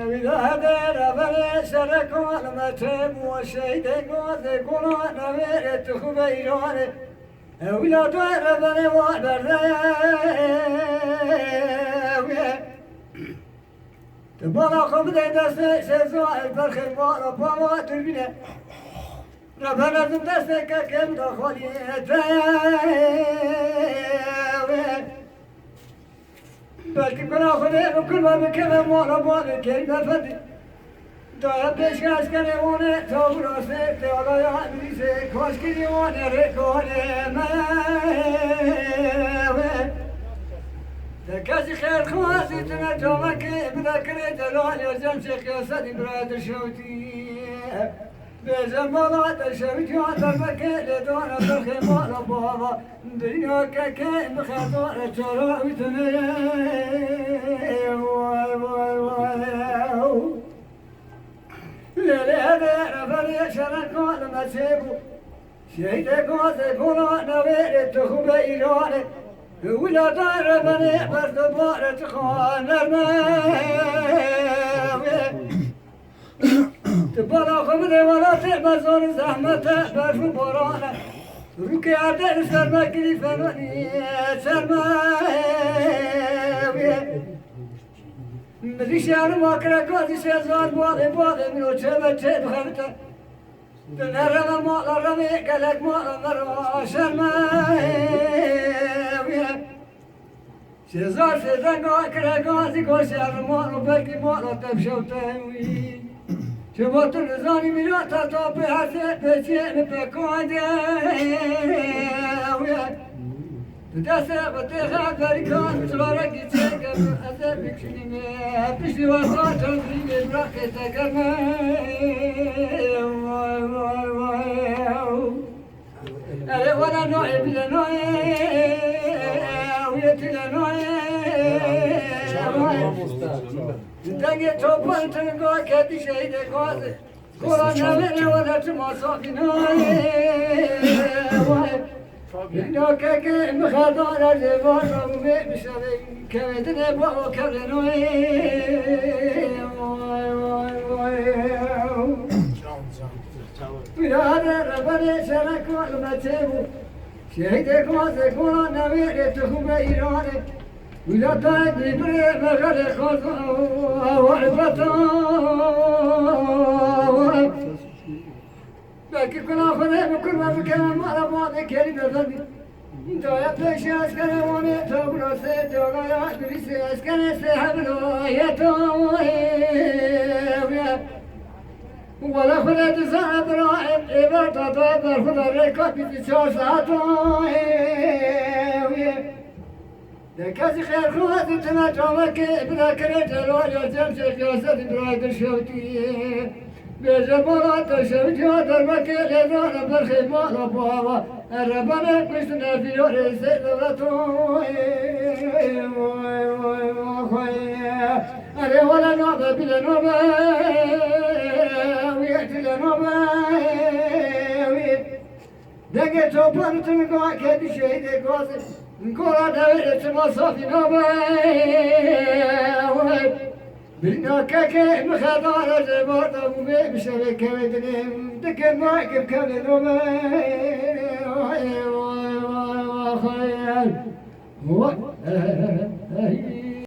وذهبنا بني سركوا المتب وشيد قوز قلوا نبيت خبيرون ولا تعرفني وعبر تبغى خبز دست سزوا الفرخ ما ربما تبينه ربنا زمدستك كم دخلي بلکه کلا خودی وکل ما بکم مالا بالا کری نفدی دایا پیشکش کنه اونه تا براسه تیالا یا میریسه کاش کنی اونه رکانه کسی خیر خواستی تنه جامکه بدکره دلال یا جمشه قیاستی برای شوتی بزن بالا تشویتی آتر بکه لدانا برخی مالا بابا دنیا که بخطار چراوی تنه وای وای وای لیلی رفری شرکان مسیبو شهید گازه گنا نویر تخوب ایرانه ولا دار بني برد بارت خانر تبارا خبر ولا تبزار زحمته برف بارانه روكي عدل سرما كلي فنوني سرما مليش أنا ما كركاتي سيزار بالي منو تبت بخبته تنهر ما رمي قالك ما مرة شرما سيزار سيزار كركاتي كوشر ما بلكي ما تبشوتي شبات الرزاني ملاتا طابي حسيت بشيء بكوادي تدسى بتخا بركان صغارك يتشيك أسر بكشني بشي وصات تنظيم براكي تكرمي واي واي واي أري ولا نوعي بلا نوعي ويتلا نوعي دنگه توپان تنگاه کدی شهید گازه قرآن نمینه ولا چما صافی نایه اینا که مخدان از ایوان را مومه بشوه کمدنه با کبه نایه وای وای وای بیاره ربانه شرکان مچه بود شهید گازه قرآن نمینه تخوب ایرانه ولا تايدني بمغل خذوا وعبرتوا لكن كل آخر بكل ما بكلام على بعض كلمة ذنبي دايا بيش أسكن وانا تبرا سيد ولا يعبريس أسكن سحبنا يتوه ولا خلد زعب راعب إبرتا تابر خدا ريكا بيتشار ساعتوه کسی خیر خواهد تمام که بنا کرد جلال یا جمشید یا سد برای شوتی به جبارات شوتی ها در مکه لذان برخی مالا بابا ربنا کشت نفیار سید دولتو اره ولا نابه بلا نابه ویعتی لنابه دنگه توپان تنگاه کدی شهید گازه نقول دايرة ما صافي نوبة بنا كاكي مخدار الزباط أبو بي بشبك ودنيم دكن معك بكل نوبة واي واي واي واي